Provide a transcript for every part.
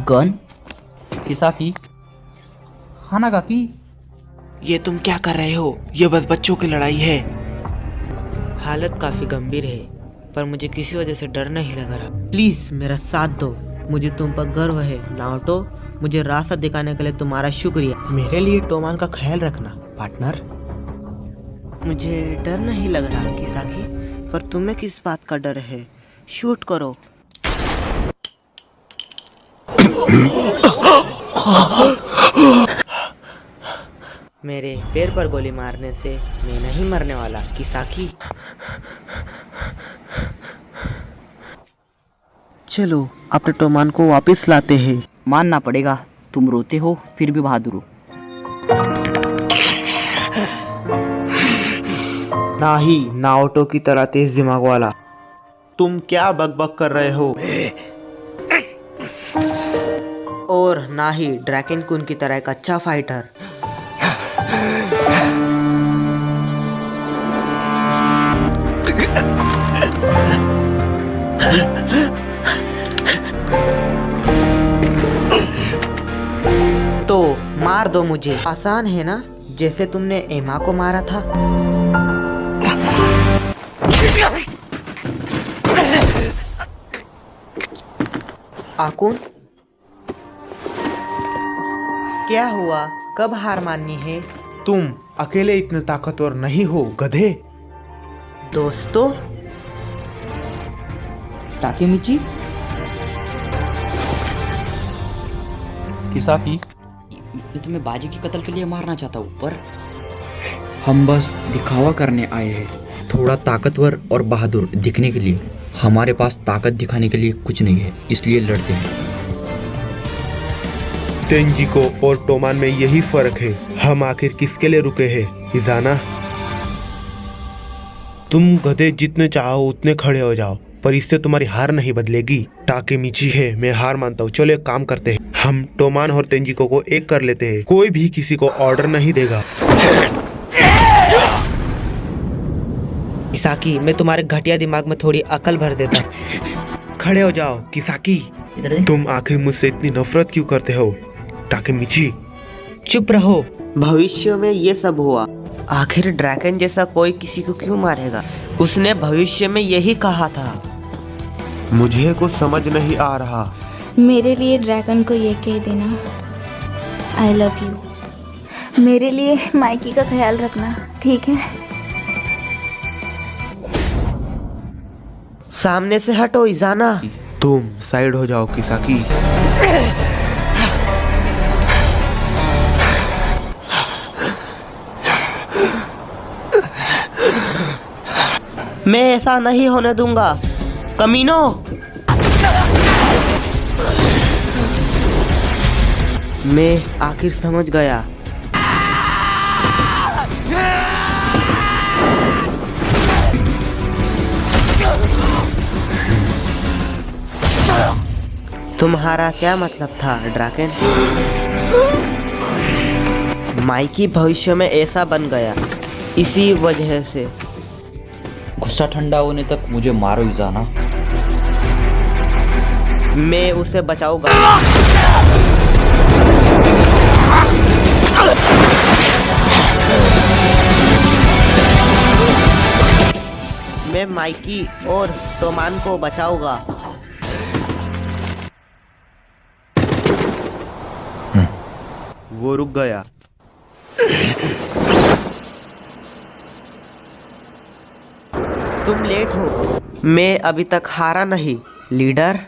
Gun? किसाकी? हानागाकी? ये तुम क्या कर रहे हो? ये बस बच्चों की लड़ाई है। हालत काफी गंभीर है, पर मुझे किसी वजह से डर नहीं लग रहा। प्लीज मेरा साथ दो, मुझे तुम पर गर्व है नाओटो। मुझे रास्ता दिखाने के लिए तुम्हारा शुक्रिया। मेरे लिए टोमान का ख्याल रखना पार्टनर। मुझे डर नहीं लग रहा किसाकी, पर तुम्हें किस बात का डर है? शूट करो। मेरे पैर पर गोली मारने से मैं नहीं मरने वाला किसाकी। चलो अपने टोमान को वापस लाते हैं। मानना पड़ेगा, तुम रोते हो फिर भी बहादुर हो। ना ही नाओटो की तरह तेज दिमाग वाला। तुम क्या बकबक कर रहे हो? और ना ही ड्रैगन कुन की तरह एक अच्छा फाइटर। तो मार दो मुझे। आसान है ना, जैसे तुमने एमा को मारा था। आकुन, क्या हुआ? कब हार माननी है? तुम अकेले इतने ताकतवर नहीं हो गधे। दोस्तों, टाकेमिची? किसाकी? ये तुम्हें बाजी की कत्ल के लिए मारना चाहता हूँ, पर हम बस दिखावा करने आए हैं, थोड़ा ताकतवर और बहादुर दिखने के लिए। हमारे पास ताकत दिखाने के लिए कुछ नहीं है, इसलिए लड़ते हैं। तेंजिको और टोमान में यही फर्क है। हम आखिर किसके लिए रुके हैं इजाना? तुम गधे जितने चाहो उतने खड़े हो जाओ, पर इससे तुम्हारी हार नहीं बदलेगी। टाकेमिची है, मैं हार मानता हूँ। चलो एक काम करते हैं, हम टोमान और तेंजिको को एक कर लेते हैं। कोई भी किसी को ऑर्डर नहीं देगा। किसाकी, मैं तुम्हारे घटिया दिमाग में थोड़ी अकल भर देता। खड़े हो जाओ किसाकी। तुम आखिर मुझसे इतनी नफरत क्यों करते हो टाकेमिची? चुप रहो। भविष्य में ये सब हुआ। आखिर ड्रैगन जैसा कोई किसी को क्यों मारेगा? उसने भविष्य में यही कहा था। मुझे कुछ समझ नहीं आ रहा। मेरे लिए ड्रैगन को ये कह देना, आई लव यू। मेरे लिए माइकी का ख्याल रखना, ठीक है? सामने से हटो इजाना। तुम साइड हो जाओ किसाकी। मैं ऐसा नहीं होने दूंगा कमीनो। मैं आखिर समझ गया। तुम्हारा क्या मतलब था ड्रैगन? माइकी भविष्य में ऐसा बन गया, इसी वजह से। गुस्सा ठंडा होने तक मुझे मारो इजाना। मैं उसे बचाऊंगा। मैं माइकी और टोमान को बचाऊंगा। वो रुक गया। तुम लेट हो। मैं अभी तक हारा नहीं लीडर।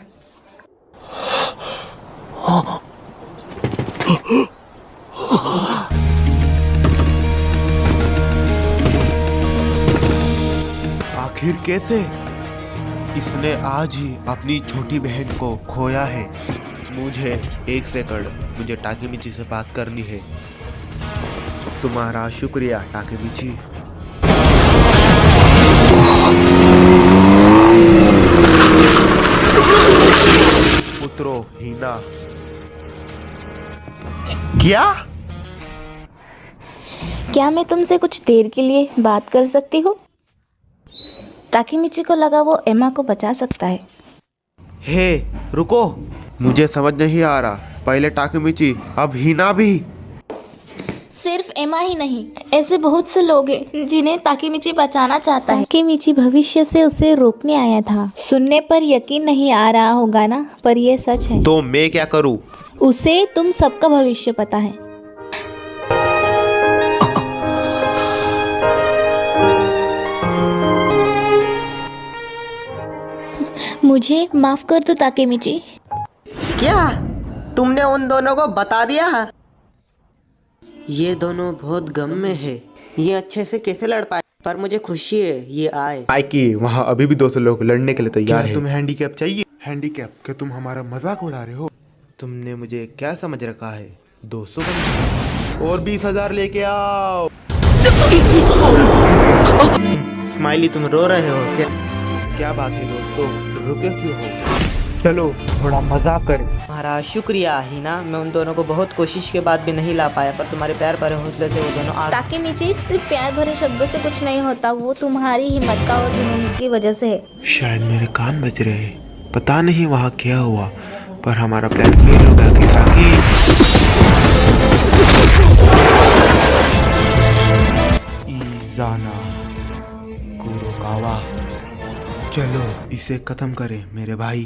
आखिर कैसे? इसने आज ही अपनी छोटी बहन को खोया है। मुझे एक सेकंड, मुझे टाकेमिची से बात करनी है। तुम्हारा शुक्रिया टाकेमिची। उतरो हीना। क्या मैं तुमसे कुछ देर के लिए बात कर सकती हूँ? ताकेमिची को लगा वो एमा को बचा सकता है। हे रुको, मुझे समझ नहीं आ रहा, पहले टाकेमिची अब हिना भी। सिर्फ एमा ही नहीं, ऐसे बहुत से लोग हैं जिन्हें ताकेमिची बचाना चाहता है। ताकेमिची भविष्य से उसे रोकने आया था। सुनने पर यकीन नहीं आ रहा होगा ना, पर यह सच है। तो मैं क्या करूं? उसे तुम सबका भविष्य पता है। मुझे माफ कर दो ताकेमिची। क्या तुमने उन दोनों को बता दिया? ये दोनों बहुत गम में है, ये अच्छे से कैसे लड़ पाए? पर मुझे खुशी है ये आए। माइकी, वहाँ अभी भी 200 लोग लड़ने के लिए तैयार हैं। तुम्हें हैंडीकैप चाहिए? हैंडीकैप? क्या तुम हमारा मजाक उड़ा रहे हो? तुमने मुझे क्या समझ रखा है? 200 बंदे और 20,000 लेके आओ। स्माइली तुम रो रहे हो क्या? क्या बात है दोस्तों, रुके क्यों हो? चलो थोड़ा मजाक करें। महाराज शुक्रिया हिना, मैं उन दोनों को बहुत कोशिश के बाद भी नहीं ला पाया, पर तुम्हारे प्यार भरे हौसले से वो दोनों आ। ताकेमिची, सिर्फ प्यार भरे शब्दों से कुछ नहीं होता, वो तुम्हारी हिम्मत का और जुनून की वजह से है। शायद मेरे कान बज रहे हैं, पता नहीं वहाँ क्या हुआ, पर हमारा प्लान फेल हो गया। किसाकी इज़ाना कुरोकावा, चलो इसे खत्म करें मेरे भाई।